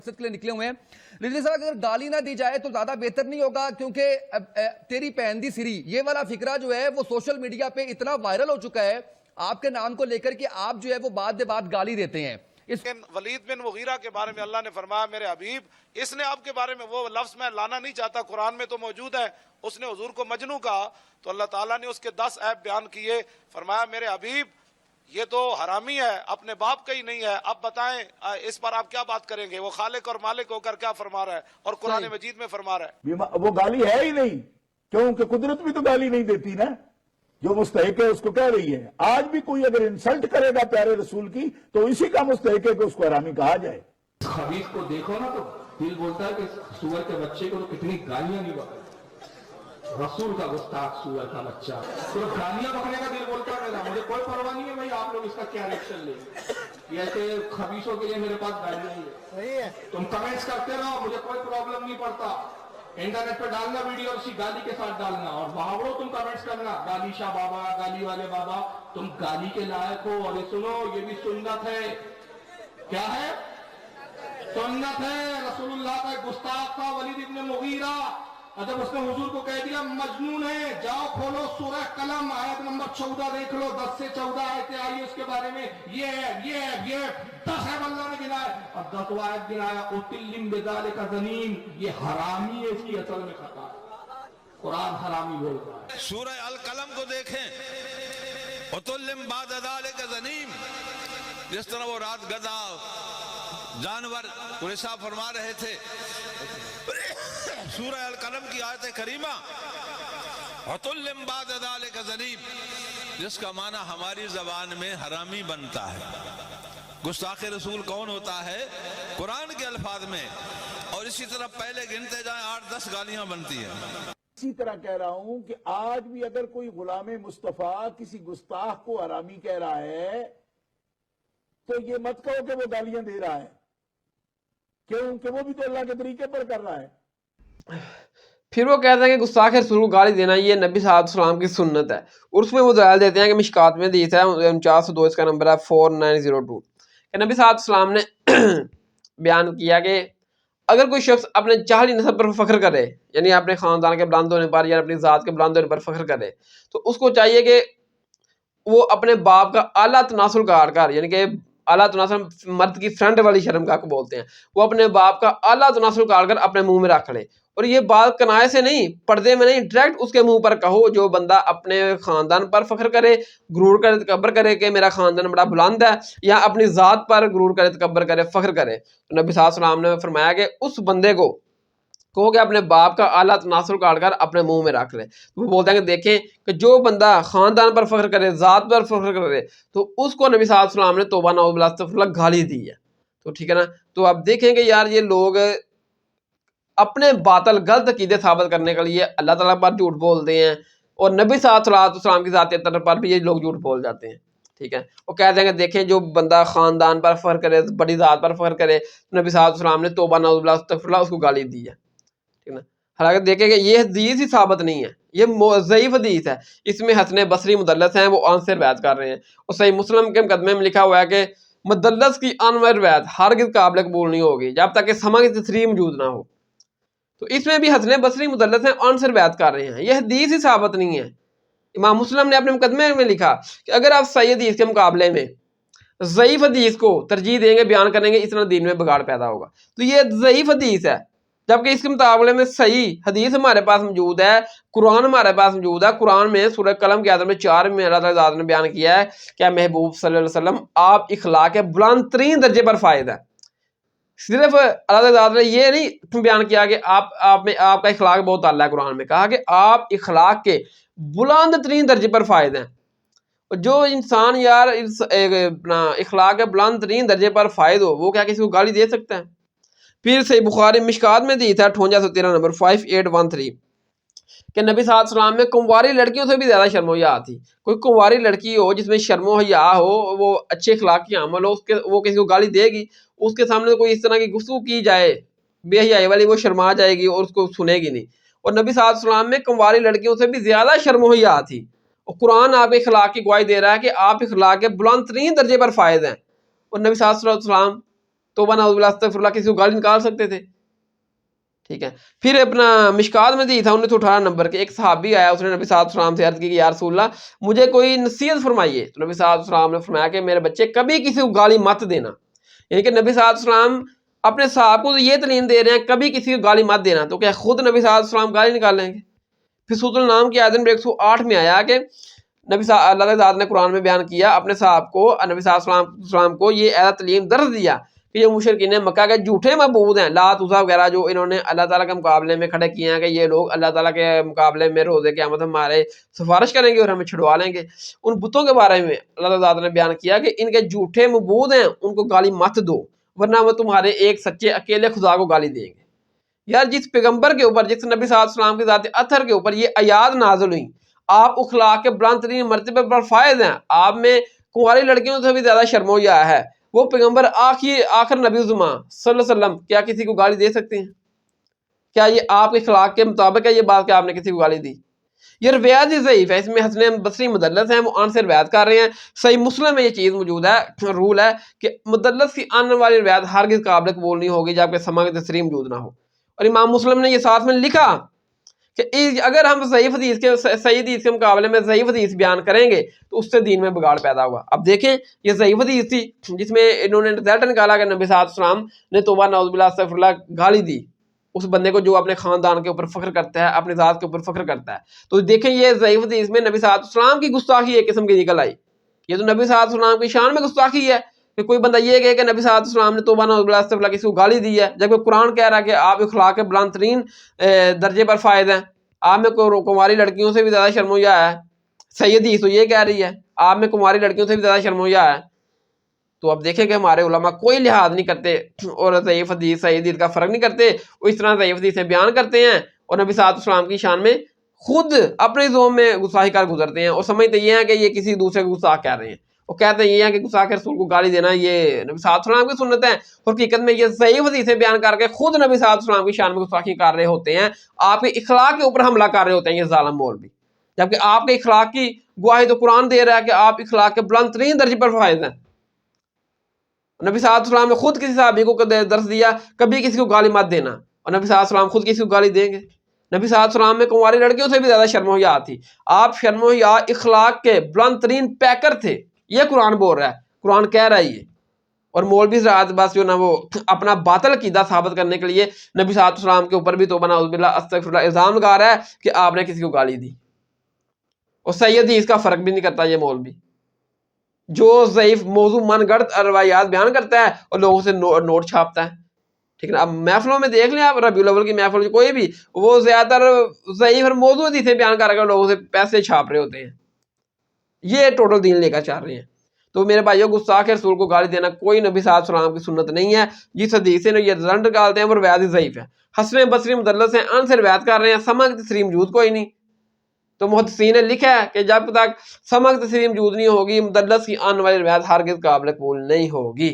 के लिए निकले हुए हैं। रिजवी साहब, अगर गाली ना दी जाए तो ज्यादा बेहतर नहीं होगा? क्योंकि तेरी पहन दी सिरी ये वाला फिक्रा जो है वो सोशल मीडिया पे इतना वायरल हो चुका है आपके नाम को लेकर कि आप जो है वो बात बात गाली देते हैं। वलीद बिन मुगीरा के बारे में अल्लाह ने फरमाया मेरे हबीब, इसने आपके बारे में वो लफ्ज मैं लाना नहीं चाहता, कुरान में तो मौजूद है, उसने हुजूर को मजनू कहा तो अल्लाह ताला ने उसके 10 ऐब बयान किए, फरमाया मेरे हबीब ये तो हरामी है, अपने बाप का ही नहीं है। अब बताएं इस पर आप क्या बात करेंगे? वो खालिक और मालिक होकर क्या फरमा रहा है और कुरान मजीद में फरमा रहा है वो गाली है ही नहीं, क्योंकि कुदरत भी तो गाली नहीं देती ना, जो मुस्तहिक है उसको कह रही है। आज भी कोई अगर इंसल्ट करेगा प्यारे रसूल की तो इसी का मुस्तहिक है कि उसको हरामी कहा जाए। खबीस को देखो ना तो दिल बोलता है कि सूअर के बच्चे को तो कितनी गालियां नहीं बक रसूल का गुस्ताख सूअर का बच्चा, तो गालियां बकने का दिल बोलता है। मुझे कोई परवाह नहीं है भाई आप लोग इसका क्या रिएक्शन लेंगे, ऐसे खबीसों के लिए मेरे पास गालियां ही है। तुम कमेंट्स करते रहो, मुझे कोई प्रॉब्लम नहीं पड़ता। इंटरनेट पे डालना वीडियो उसी गाली के साथ डालना और वहां तुम कमेंट्स करना गाली शाह बाबा, गाली वाले बाबा, तुम गाली के लायक हो। और ये सुनो, ये भी सुन्नत है। क्या है? सुन्नत है। रसूलुल्लाह का गुस्ताख था वलीद इब्न मुगीरा, जब उसने हुजूर को कह दिया मजनून है, जाओ खोलो सूरह कलम आयत नंबर 14 देख लो, 10 से 14 आयतें आई उसके बारे में। ये 10 है अल्लाह ने गिनाया और 10 आयत गिनाया उतिल्लिम बिज़ालिका ज़नीम, ये हरामी है, इसकी असल में खता है। कुरान हरामी बोल रहा है। सूरह अल कलम को देखें, उतिल्लिम बाद ज़ालिका ज़नीम, जिस तरह वो रात गधा जानवर कुरैशा फरमा रहे थे, सूरह अल कलम की आयत करीमा हतुल्लिम बाद ज़ालिका ज़नीम, जिसका माना हमारी जबान में हरामी बनता है। गुस्ताखे रसूल कौन होता है? कुरान के अल्फाज में, और इसी तरह पहले गिनते जाएं 8-10 गालियां बनती हैं। इसी तरह कह रहा हूं कि आज भी अगर कोई गुलाम मुस्तफा किसी गुस्ताख को हरामी कह रहा है तो ये मत कहो कि वो गालियां दे रहा है, क्योंकि वो भी तो अल्लाह के तरीके पर कर रहा है। फिर वो कहते हैं कि गुस्ताख रसूल को गाली देना ये नबी सल्लल्लाहु अलैहि वसल्लम की सुन्नत है, और उसमें वो दलाल देते हैं कि मिशकात में हदीस है 4902, इसका नंबर है 4902, कि नबी सल्लल्लाहु अलैहि वसल्लम ने बयान किया कि अगर कोई शख्स अपने जाहली नस्ब पर फख्र करे, यानी अपने ख़ानदान के बुलंद होने पर या अपनी ज़ात के बुलंद होने पर फख्र करे, तो उसको चाहिए कि वो अपने बाप का आला तनासुल काट कर, यानी कि आला तनासुल मर्द की फ्रंट वाली शर्मगाह को बोलते हैं, वो अपने बाप का आला तनासुल काट कर अपने मुंह में रख ले। और ये बात कनाए से नहीं, पर्दे में नहीं, डायरेक्ट उसके मुंह पर कहो। जो बंदा अपने खानदान पर फख्र करे, गुरूर करे, तकब्बर करे कि मेरा खानदान बड़ा बुलंद है, या अपनी ज़ात पर गुरूर करे, तकब्बर करे, फख्र करे, तो नबी सल्लल्लाहु अलैहि वसल्लम ने फरमाया कि उस बंदे को कहो कि अपने बाप का आला तनासुल काट कर अपने मुंह में रख ले। तो वो बोलते हैं कि देखें कि जो बंदा खानदान पर फख्र करे, ज़ात पर फख्र करे, तो उसको नबी सल्लल्लाहु अलैहि वसल्लम ने तौबा नऊज़ बिल्लाह अस्तगफिरुल्लाह गाली दी है। तो ठीक है ना। तो आप देखें कि यार ये लोग अपने बातल गलत अकीदे साबित करने के लिए अल्लाह ताला पर झूठ बोलते हैं, और नबी सल्लल्लाहु अलैहि वसल्लम की ज़ात पर भी ये लोग झूठ बोल जाते हैं। ठीक है, वो कहते हैं कि देखें जो बंदा खानदान पर फख्र करे, बड़ी ज़ात पर फख्र करे, नबी सल्लल्लाहु अलैहि वसल्लम ने तौबा नऊज़ बिल्लाह अस्तगफिरुल्लाह उसको गाली दी है। ठीक है, हालांकि देखें कि ये हदीस ही साबित नहीं है, ये ज़ईफ़ हदीस है। इसमें हसन बसरी मुदल्लस हैं, वो आंसर रवायत कर रहे हैं, और सही मुस्लिम के मुकदमे में लिखा हुआ है कि मुदल्लस की अनवर रवायत हरगिज़ काबिल कबूल नहीं होगी जब तक कि समा की तस्रीह मौजूद ना हो। तो इसमें भी हसन बसरी मुदल्लस हैं, आंसर रवायत कर रहे हैं, यह हदीस ही साबित नहीं है। इमाम मुस्लिम ने अपने मुकदमे में लिखा कि अगर आप सही हदीस के मुकाबले में ज़ईफ़ हदीस को तरजीह देंगे, बयान करेंगे, इस तरह दीन में बिगाड़ पैदा होगा। तो ये ज़ईफ़ हदीस है, जबकि इसके मुकाबले में सही हदीस हमारे पास मौजूद है, कुरान हमारे पास मौजूद है। कुरान में सूरह कलम के आयत में 4 में अल्लाह ताला ने बयान किया है कि महबूब सल्लल्लाहु अलैहि वसल्लम आप इखलाक के बुलंद तरीन दर्जे पर फायद है। सिर्फ अल्लाह ताला ने ये नहीं बयान किया कि आप में आपका इखलाक बहुत आला है, कुरान में कहा कि आप इखलाक के बुलंद तरीन दर्जे पर फायद हैं। और जो इंसान यार अपना इखलाक के बुलंद तरीन दर्जे पर फायद हो, वो क्या किसी को गाली दे सकता है? फिर से बुखारी मिशकात में दी था 5813 नंबर 5813 कि नबी सल्लल्लाहु अलैहि वसल्लम में कुंवारी लड़कियों से भी ज़्यादा शर्म हया थी। कोई कुंवारी लड़की हो जिसमें शर्म हया हो, वो अच्छे अखलाक की अमल हो, वो किसी को गाली देगी, उसके सामने कोई इस तरह की गुफ्तगू की जाए बेहयाई वाली, वो शर्मा जाएगी और उसको सुनेगी नहीं। और नबी सल्लल्लाहु अलैहि वसल्लम में कुंवारी लड़कियों से भी ज़्यादा शर्म हया थी, और कुरान आपके अखलाक की गवाही दे रहा है कि आप अखलाक के बुलंद तरीन दर्जे पर फायद हैं। और नबी सल्लल्लाहु अलैहि वसल्लम توبہ نعوذ باللہ استغفراللہ کسی کو گالی نکال سکتے تھے. ٹھیک ہے. پھر اپنا مشکات میں دی تھا 1918 نمبر کے ایک صحابی آیا, اس نے نبی صلی اللہ علیہ وسلم سے عرض کی کہ یا رسول اللہ مجھے کوئی نصیحت فرمائیے. تو نبی صلی اللہ علیہ وسلم نے فرمایا کہ میرے بچے کبھی کسی کو گالی مت دینا. یعنی کہ نبی صلی اللہ علیہ وسلم اپنے صحابہ کو یہ تعلیم دے رہے ہیں کبھی کسی کو گالی مت دینا. تو کیا خود نبی صلی اللہ علیہ وسلم گالی نکال لیں گے؟ پھر سورۃ النام کی آیت نمبر 108 میں آیا کہ اللہ تعالیٰ نے قرآن میں بیان کیا اپنے صحابہ کو, نبی صلی اللہ علیہ وسلم کو یہ ایسا تعلیم درس دیا کہ یہ مشرکین مکہ کے جھوٹے معبود ہیں, لات عزا وغیرہ جو انہوں نے اللہ تعالیٰ کے مقابلے میں کھڑے کیے ہیں کہ یہ لوگ اللہ تعالیٰ کے مقابلے میں روز قیامت ہمارے سفارش کریں گے اور ہمیں چھڑوا لیں گے. ان بتوں کے بارے میں اللہ تعالیٰ نے بیان کیا کہ ان کے جھوٹے معبود ہیں, ان کو گالی مت دو ورنہ وہ تمہارے ایک سچے اکیلے خدا کو گالی دیں گے. یار جس پیغمبر کے اوپر, جس نبی صلی اللہ علیہ وسلم کی ذات اطہر کے اوپر یہ آیات نازل ہوئی, آپ اخلاق کے بلند ترین مرتبے پر فائز ہیں, آپ میں کنواری لڑکیوں سے بھی زیادہ شرم و حیا ہے, وہ پیغمبر آخر نبی زمان صلی اللہ علیہ وسلم کیا کسی کو گالی دے سکتے ہیں؟ کیا یہ آپ کے اخلاق کے مطابق ہے یہ بات کہ آپ نے کسی کو گالی دی؟ یہ روایت ہی ضعیف ہے, اس میں حسن بصری مدلس ہیں, وہ ان سے روایت کر رہے ہیں. صحیح مسلم میں یہ چیز موجود ہے, رول ہے کہ مدلس کی آنے والی روایت ہرگز قابل قبول نہیں ہوگی جبکہ سما کی تصریح موجود نہ ہو. اور امام مسلم نے یہ ساتھ میں لکھا کہ اگر ہم صحیح حدیث کے مقابلے میں ضعیف حدیث بیان کریں گے تو اس سے دین میں بگاڑ پیدا ہوا. اب دیکھیں یہ ضعیف حدیث تھی جس میں انہوں نے رزلٹ نکالا کہ نبی صلی اللہ علیہ وسلم نے توبہ نعوذ باللہ استغفراللہ گالی دی اس بندے کو جو اپنے خاندان کے اوپر فخر کرتا ہے, اپنی ذات کے اوپر فخر کرتا ہے. تو دیکھیں یہ ضعیف حدیث میں نبی صلی اللہ علیہ وسلم کی گستاخی ایک قسم کی نکل آئی. یہ تو نبی صلی اللہ علیہ وسلم کی شان میں گستاخی ہے کہ کوئی بندہ یہ کہے کہ نبی صلی اللہ علیہ وسلم نے توبہ نعوذ باللہ استغفراللہ کسی کو گالی دی ہے, جبکہ قرآن کہہ رہا ہے کہ آپ اخلاق کے بلند ترین درجے پر فائز ہیں, آپ میں کماری لڑکیوں سے بھی زیادہ شرم و حیا ہے. صحیح حدیث تو یہ کہہ رہی ہے آپ میں کماری لڑکیوں سے بھی زیادہ شرم و حیا ہے. تو اب دیکھیں کہ ہمارے علماء کوئی لحاظ نہیں کرتے اور ضعیف حدیث صحیح حدیث کا فرق نہیں کرتے, وہ اس طرح ضعیف حدیثیں بیان کرتے ہیں اور نبی صلی اللہ علیہ وسلم کی شان میں خود اپنے زوم میں گستاخی کر گزرتے ہیں اور سمجھتے یہ ہیں کہ یہ کسی دوسرے کو گستاخ کہہ رہے ہیں. وہ کہتے ہیں یہ ہیں کہ گستاخ رسول کو گالی دینا یہ نبی صلی اللہ علیہ وسلم کی سنت ہے, اور حقیقت میں یہ ضعیف حدیثیں بیان کر کے خود نبی صلی اللہ علیہ وسلم کی شان میں گستاخی کر رہے ہوتے ہیں, آپ کے اخلاق کے اوپر حملہ کر رہے ہوتے ہیں یہ ظالم مولوی. جبکہ آپ کے اخلاق کی گواہی تو قرآن دے رہا ہے کہ آپ اخلاق کے بلند ترین درجے پر فائز ہیں. نبی صلی اللہ علیہ وسلم نے خود کسی صحابی کو درس دیا کبھی کسی کو گالی مت دینا, اور نبی صلی اللہ علیہ وسلم خود کسی کو گالی دیں گے؟ نبی صلی اللہ علیہ وسلم میں کنواری لڑکیوں سے بھی زیادہ شرم و حیا تھی. آپ شرم و حیا اخلاق کے بلند ترین پیکر تھے, یہ قرآن بول رہا ہے, قرآن کہہ رہا ہے یہ. اور مولوی حضرات بس جو نا وہ اپنا باطل عقیدہ ثابت کرنے کے لیے نبی صلی اللہ علیہ وسلم کے اوپر بھی توبہ نعوذ باللہ استغفراللہ الزام لگا رہا ہے کہ آپ نے کسی کو گالی دی, اور صحیح حدیث کا فرق بھی نہیں کرتا یہ مولوی جو ضعیف موضوع من گڑت روایات بیان کرتا ہے اور لوگوں سے نوٹ چھاپتا ہے. ٹھیک ہے نا. اب محفلوں میں دیکھ لیں آپ, ربیع الاول کی محفل کوئی بھی وہ زیادہ تر ضعیف اور موضوع حدیثیں بیان کر کے لوگوں سے پیسے چھاپ رہے ہوتے ہیں, یہ ٹوٹل دین لے کر چاہ رہے ہیں. تو میرے بھائیوں گستاخ رسول کو گالی دینا کوئی نبی صلی اللہ علیہ وسلم کی سنت نہیں ہے. جس حدیث سے یہ رزلٹ نکالتے ہیں وہ روایت ضعیف ہے. حسن بصری مدلس ہیں, ان سے روایت کر رہے ہیں, سما کی تصریح موجود کوئی نہیں. تو محدثین نے لکھا ہے کہ جب تک سما کی تصریح موجود نہیں ہوگی مدلس کی آنے والی روایت ہرگز قابل قبول نہیں ہوگی.